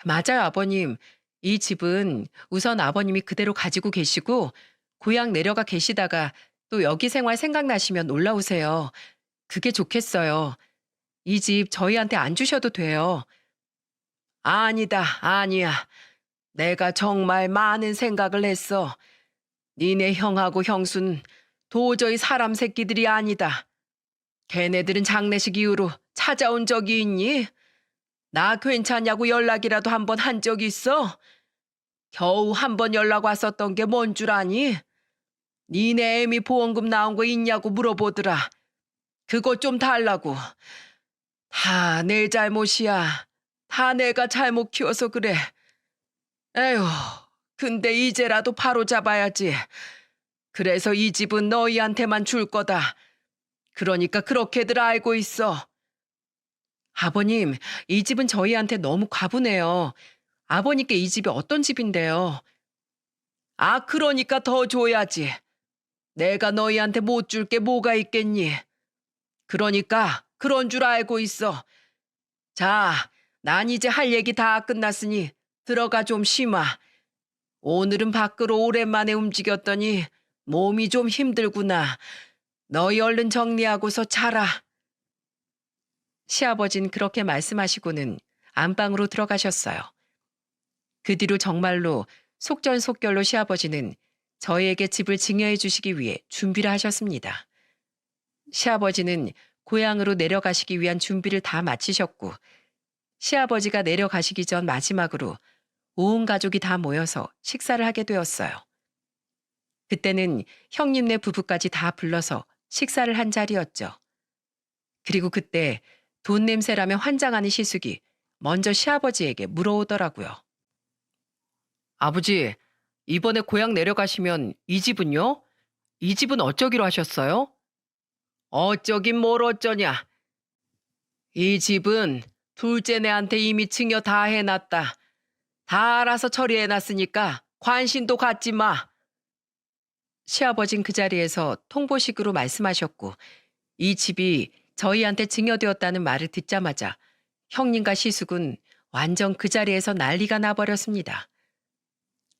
S2: 맞아요, 아버님. 이 집은 우선 아버님이 그대로 가지고 계시고 고향 내려가 계시다가 또 여기 생활 생각나시면 올라오세요. 그게 좋겠어요. 이 집 저희한테 안 주셔도 돼요. 아니다, 아니야. 내가 정말 많은 생각을 했어. 니네 형하고 형수는 도저히 사람 새끼들이 아니다. 걔네들은 장례식 이후로 찾아온 적이 있니? 나 괜찮냐고 연락이라도 한 번 한 적 있어? 겨우 한 번 연락 왔었던 게 뭔 줄 아니? 니네 애미 보험금 나온 거 있냐고 물어보더라. 그거 좀 달라고. 다 내 잘못이야. 다 내가 잘못 키워서 그래. 에휴, 근데 이제라도 바로 잡아야지. 그래서 이 집은 너희한테만 줄 거다. 그러니까 그렇게들 알고 있어. 아버님, 이 집은 저희한테 너무 과분해요. 아버님께 이 집이 어떤 집인데요? 아, 그러니까 더 줘야지. 내가 너희한테 못 줄 게 뭐가 있겠니? 그러니까 그런 줄 알고 있어. 자, 난 이제 할 얘기 다 끝났으니 들어가 좀 쉬마. 오늘은 밖으로 오랜만에 움직였더니 몸이 좀 힘들구나. 너희 얼른 정리하고서 자라. 시아버진 그렇게 말씀하시고는 안방으로 들어가셨어요. 그 뒤로 정말로 속전속결로 시아버지는 저희에게 집을 증여해 주시기 위해 준비를 하셨습니다. 시아버지는 고향으로 내려가시기 위한 준비를 다 마치셨고 시아버지가 내려가시기 전 마지막으로 온 가족이 다 모여서 식사를 하게 되었어요. 그때는 형님네 부부까지 다 불러서 식사를 한 자리였죠. 그리고 그때 돈 냄새라며 환장하는 시숙이 먼저 시아버지에게 물어오더라고요. 아버지, 이번에 고향 내려가시면 이 집은요? 이 집은 어쩌기로 하셨어요? 어쩌긴 뭘 어쩌냐. 이 집은 둘째네한테 이미 증여 다 해놨다. 다 알아서 처리해놨으니까 관심도 갖지 마. 시아버진 그 자리에서 통보식으로 말씀하셨고 이 집이 저희한테 증여되었다는 말을 듣자마자 형님과 시숙은 완전 그 자리에서 난리가 나버렸습니다.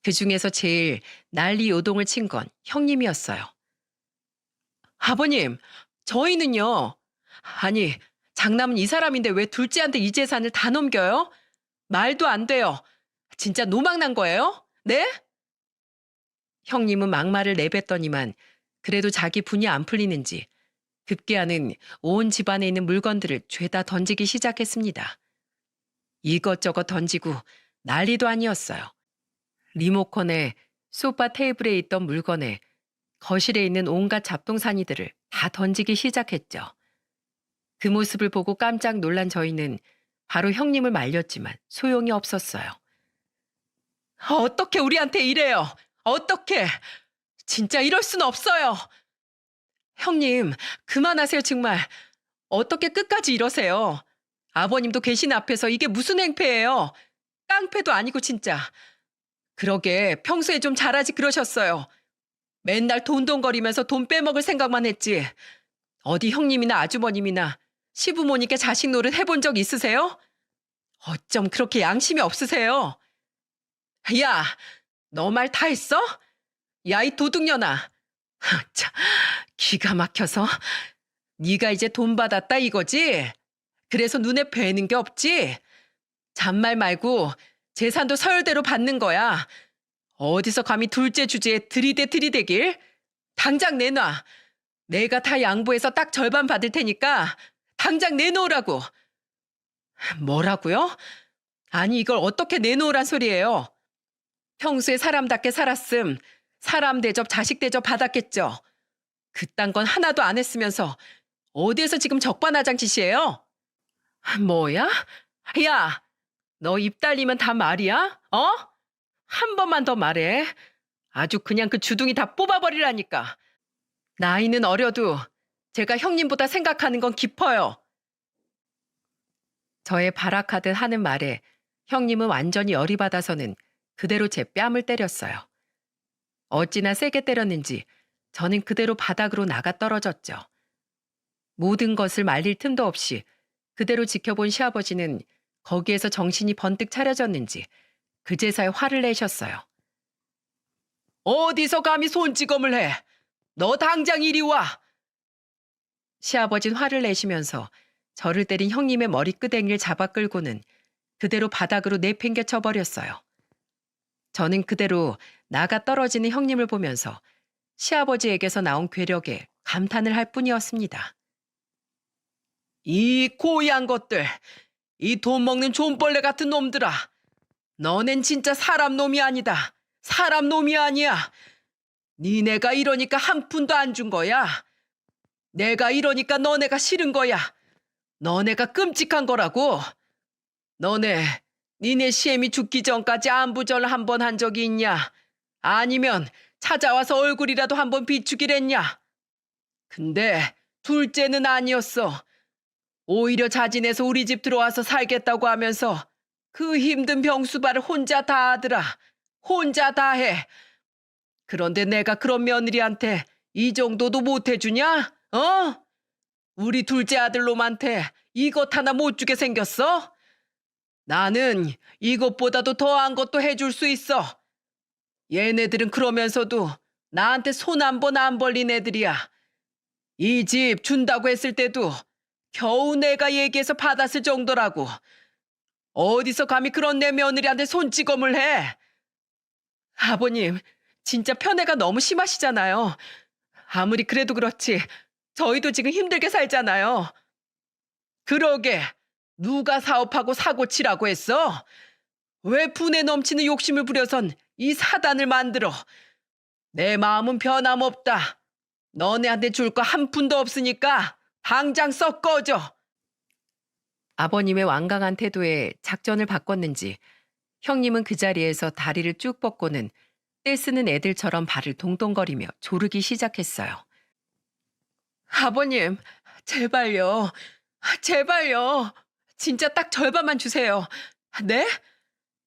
S2: 그 중에서 제일 난리 요동을 친 건 형님이었어요. 아버님, 저희는요. 아니, 장남은 이 사람인데 왜 둘째한테 이 재산을 다 넘겨요? 말도 안 돼요. 진짜 노망난 거예요? 네?
S1: 형님은 막말을 내뱉더니만 그래도 자기 분이 안 풀리는지 급기야는 온 집안에 있는 물건들을 죄다 던지기 시작했습니다. 이것저것 던지고 난리도 아니었어요. 리모컨에 소파 테이블에 있던 물건에 거실에 있는 온갖 잡동사니들을 다 던지기 시작했죠. 그 모습을 보고 깜짝 놀란 저희는 바로 형님을 말렸지만 소용이 없었어요.
S2: 어떻게 우리한테 이래요? 어떻게? 진짜 이럴 순 없어요. 형님, 그만하세요, 정말. 어떻게 끝까지 이러세요? 아버님도 계신 앞에서 이게 무슨 행패예요? 깡패도 아니고 진짜. 그러게 평소에 좀 잘하지 그러셨어요. 맨날 돈돈거리면서 돈 빼먹을 생각만 했지. 어디 형님이나 아주버님이나 시부모님께 자식 노릇 해본 적 있으세요? 어쩜 그렇게 양심이 없으세요? 야, 너 말 다 했어? 야, 이 도둑년아. 참, 기가 막혀서. 네가 이제 돈 받았다 이거지? 그래서 눈에 뵈는 게 없지? 잔말 말고 재산도 서열대로 받는 거야. 어디서 감히 둘째 주제에 들이대길? 당장 내놔. 내가 다 양보해서 딱 절반 받을 테니까 당장 내놓으라고. 뭐라고요? 아니 이걸 어떻게 내놓으란 소리예요? 평소에 사람답게 살았음. 사람 대접, 자식 대접 받았겠죠. 그딴 건 하나도 안 했으면서 어디에서 지금 적반하장 짓이에요? 뭐야? 야, 너 입 달리면 다 말이야? 어? 한 번만 더 말해. 아주 그냥 그 주둥이 다 뽑아버리라니까. 나이는 어려도 제가 형님보다 생각하는 건 깊어요. 저의 발악하듯 하는 말에 형님은 완전히 열이 받아서는 그대로 제 뺨을 때렸어요. 어찌나 세게 때렸는지 저는 그대로 바닥으로 나가 떨어졌죠. 모든 것을 말릴 틈도 없이 그대로 지켜본 시아버지는 거기에서 정신이 번뜩 차려졌는지 그제서야 화를 내셨어요. 어디서 감히 손찌검을 해? 너 당장 이리 와! 시아버진 화를 내시면서 저를 때린 형님의 머리끄댕이를 잡아 끌고는 그대로 바닥으로 내팽겨 쳐버렸어요. 저는 그대로 나가 떨어지는 형님을 보면서 시아버지에게서 나온 괴력에 감탄을 할 뿐이었습니다. 이 고얀 것들, 이 돈 먹는 존벌레 같은 놈들아. 너넨 진짜 사람 놈이 아니다. 사람 놈이 아니야. 니네가 이러니까 한 푼도 안 준 거야. 내가 이러니까 너네가 싫은 거야. 너네가 끔찍한 거라고. 니네 시엠이 죽기 전까지 안부절 한 번 한 적이 있냐? 아니면 찾아와서 얼굴이라도 한번 비추기랬냐? 근데 둘째는 아니었어. 오히려 자진해서 우리 집 들어와서 살겠다고 하면서 그 힘든 병수발을 혼자 다 하더라. 혼자 다 해. 그런데 내가 그런 며느리한테 이 정도도 못 해주냐? 어? 우리 둘째 아들 놈한테 이것 하나 못 주게 생겼어? 나는 이것보다도 더한 것도 해줄 수 있어. 얘네들은 그러면서도 나한테 손 한 번 안 벌린 애들이야. 이 집 준다고 했을 때도 겨우 내가 얘기해서 받았을 정도라고. 어디서 감히 그런 내 며느리한테 손찌검을 해? 아버님, 진짜 편애가 너무 심하시잖아요. 아무리 그래도 그렇지 저희도 지금 힘들게 살잖아요. 그러게 누가 사업하고 사고 치라고 했어? 왜 분에 넘치는 욕심을 부려선 이 사단을 만들어? 내 마음은 변함없다. 너네한테 줄 거 한 푼도 없으니까 당장 썩 꺼져. 아버님의 완강한 태도에 작전을 바꿨는지 형님은 그 자리에서 다리를 쭉 뻗고는 떼쓰는 애들처럼 발을 동동거리며 조르기 시작했어요. 아버님, 제발요. 제발요. 진짜 딱 절반만 주세요. 네?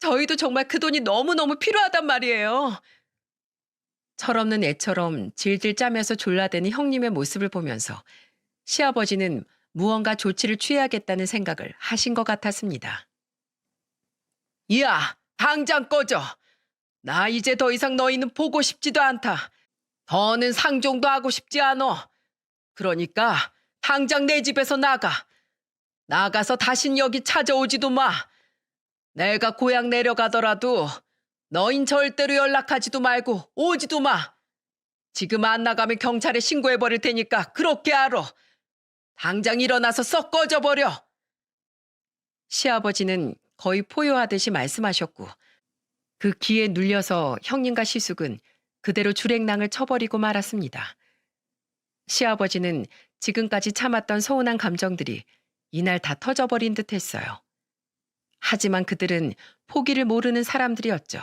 S2: 저희도 정말 그 돈이 너무너무 필요하단 말이에요. 철없는 애처럼 질질 짜면서 졸라대는 형님의 모습을 보면서 시아버지는 무언가 조치를 취해야겠다는 생각을 하신 것 같았습니다. 야, 당장 꺼져. 나 이제 더 이상 너희는 보고 싶지도 않다. 더는 상종도 하고 싶지 않어. 그러니까 당장 내 집에서 나가. 나가서 다신 여기 찾아오지도 마. 내가 고향 내려가더라도 너흰 절대로 연락하지도 말고 오지도 마. 지금 안 나가면 경찰에 신고해버릴 테니까 그렇게 알아. 당장 일어나서 썩 꺼져버려.
S1: 시아버지는 거의 포효하듯이 말씀하셨고 그 기에 눌려서 형님과 시숙은 그대로 줄행랑을 쳐버리고 말았습니다. 시아버지는 지금까지 참았던 서운한 감정들이 이날 다 터져버린 듯 했어요. 하지만 그들은 포기를 모르는 사람들이었죠.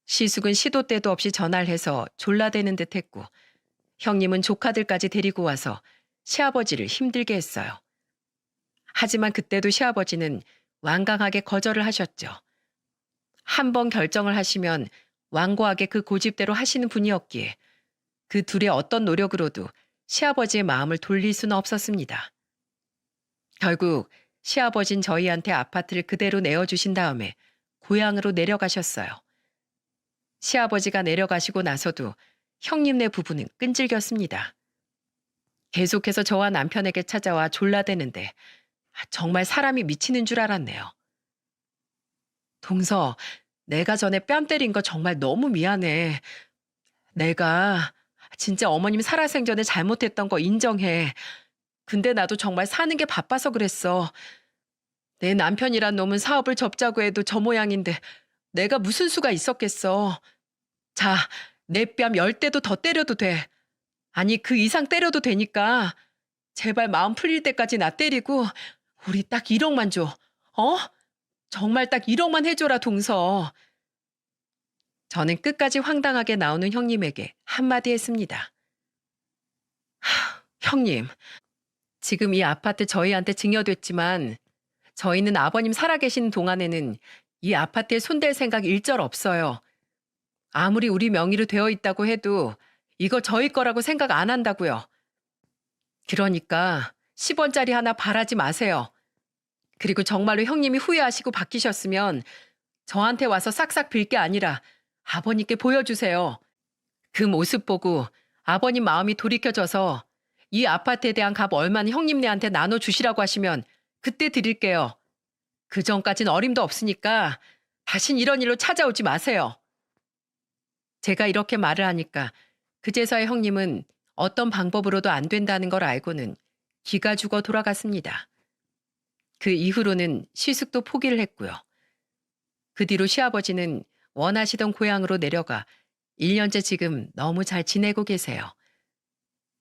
S1: 시숙은 시도 때도 없이 전화를 해서 졸라대는 듯 했고 형님은 조카들까지 데리고 와서 시아버지를 힘들게 했어요. 하지만 그때도 시아버지는 완강하게 거절을 하셨죠. 한 번 결정을 하시면 완고하게 그 고집대로 하시는 분이었기에 그 둘의 어떤 노력으로도 시아버지의 마음을 돌릴 수는 없었습니다. 결국 시아버진 저희한테 아파트를 그대로 내어주신 다음에 고향으로 내려가셨어요. 시아버지가 내려가시고 나서도 형님네 부부는 끈질겼습니다. 계속해서 저와 남편에게 찾아와 졸라대는데 정말 사람이 미치는 줄 알았네요. 동서, 내가 전에 뺨 때린 거 정말 너무 미안해. 내가 진짜 어머님 살아생전에 잘못했던 거 인정해. 근데 나도 정말 사는 게 바빠서 그랬어. 내 남편이란 놈은 사업을 접자고 해도 저 모양인데 내가 무슨 수가 있었겠어. 자, 내 뺨 10대도 더 때려도 돼. 아니, 그 이상 때려도 되니까 제발 마음 풀릴 때까지 나 때리고 우리 딱 1억만 줘. 어? 정말 딱 1억만 해줘라, 동서. 저는 끝까지 황당하게 나오는 형님에게 한마디 했습니다. 형님, 지금 이 아파트 저희한테 증여됐지만 저희는 아버님 살아계신 동안에는 이 아파트에 손댈 생각 일절 없어요. 아무리 우리 명의로 되어 있다고 해도 이거 저희 거라고 생각 안 한다고요. 그러니까 10원짜리 하나 바라지 마세요. 그리고 정말로 형님이 후회하시고 바뀌셨으면 저한테 와서 싹싹 빌 게 아니라 아버님께 보여주세요. 그 모습 보고 아버님 마음이 돌이켜져서 이 아파트에 대한 값 얼마는 형님네한테 나눠주시라고 하시면 그때 드릴게요. 그 전까진 어림도 없으니까 다신 이런 일로 찾아오지 마세요. 제가 이렇게 말을 하니까 그제서야 형님은 어떤 방법으로도 안 된다는 걸 알고는 기가 죽어 돌아갔습니다. 그 이후로는 시숙도 포기를 했고요. 그 뒤로 시아버지는 원하시던 고향으로 내려가 1년째 지금 너무 잘 지내고 계세요.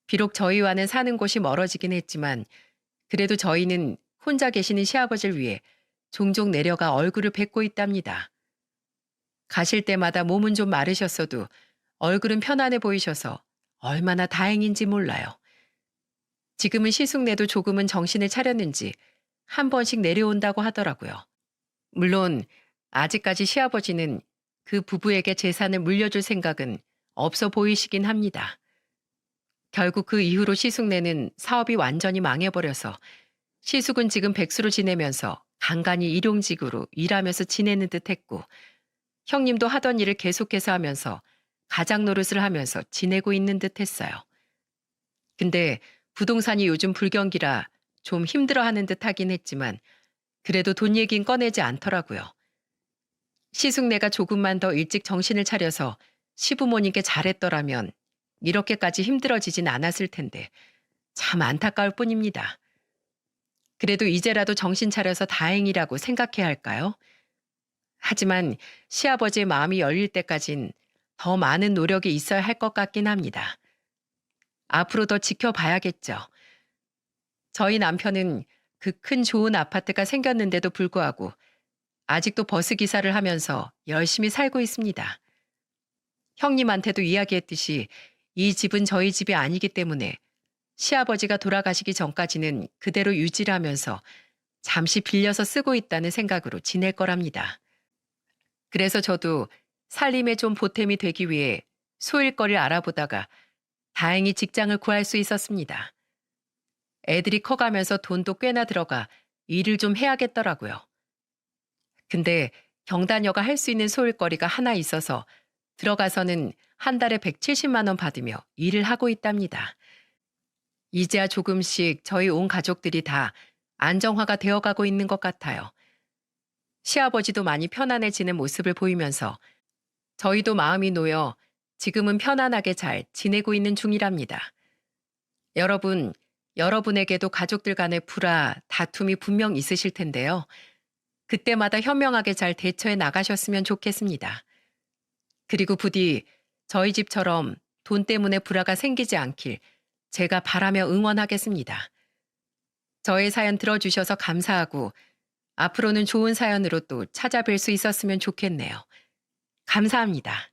S1: 비록 저희와는 사는 곳이 멀어지긴 했지만 그래도 저희는 혼자 계시는 시아버지를 위해 종종 내려가 얼굴을 뵙고 있답니다. 가실 때마다 몸은 좀 마르셨어도 얼굴은 편안해 보이셔서 얼마나 다행인지 몰라요. 지금은 시숙네도 조금은 정신을 차렸는지 한 번씩 내려온다고 하더라고요. 물론 아직까지 시아버지는 그 부부에게 재산을 물려줄 생각은 없어 보이시긴 합니다. 결국 그 이후로 시숙네는 사업이 완전히 망해버려서 시숙은 지금 백수로 지내면서 간간히 일용직으로 일하면서 지내는 듯 했고 형님도 하던 일을 계속해서 하면서 가장 노릇을 하면서 지내고 있는 듯 했어요. 근데 부동산이 요즘 불경기라 좀 힘들어하는 듯 하긴 했지만 그래도 돈 얘긴 꺼내지 않더라고요. 시숙네가 조금만 더 일찍 정신을 차려서 시부모님께 잘했더라면 이렇게까지 힘들어지진 않았을 텐데 참 안타까울 뿐입니다. 그래도 이제라도 정신 차려서 다행이라고 생각해야 할까요? 하지만 시아버지의 마음이 열릴 때까진 더 많은 노력이 있어야 할 것 같긴 합니다. 앞으로 더 지켜봐야겠죠. 저희 남편은 그 큰 좋은 아파트가 생겼는데도 불구하고 아직도 버스 기사를 하면서 열심히 살고 있습니다. 형님한테도 이야기했듯이 이 집은 저희 집이 아니기 때문에 시아버지가 돌아가시기 전까지는 그대로 유지를 하면서 잠시 빌려서 쓰고 있다는 생각으로 지낼 거랍니다. 그래서 저도 살림에 좀 보탬이 되기 위해 소일거리를 알아보다가 다행히 직장을 구할 수 있었습니다. 애들이 커가면서 돈도 꽤나 들어가 일을 좀 해야겠더라고요. 근데 경단녀가 할 수 있는 소일거리가 하나 있어서 들어가서는 한 달에 170만 원 받으며 일을 하고 있답니다. 이제야 조금씩 저희 온 가족들이 다 안정화가 되어가고 있는 것 같아요. 시아버지도 많이 편안해지는 모습을 보이면서 저희도 마음이 놓여 지금은 편안하게 잘 지내고 있는 중이랍니다. 여러분, 여러분에게도 가족들 간의 불화, 다툼이 분명 있으실 텐데요. 그때마다 현명하게 잘 대처해 나가셨으면 좋겠습니다. 그리고 부디 저희 집처럼 돈 때문에 불화가 생기지 않길 제가 바라며 응원하겠습니다. 저의 사연 들어주셔서 감사하고 앞으로는 좋은 사연으로 또 찾아뵐 수 있었으면 좋겠네요. 감사합니다.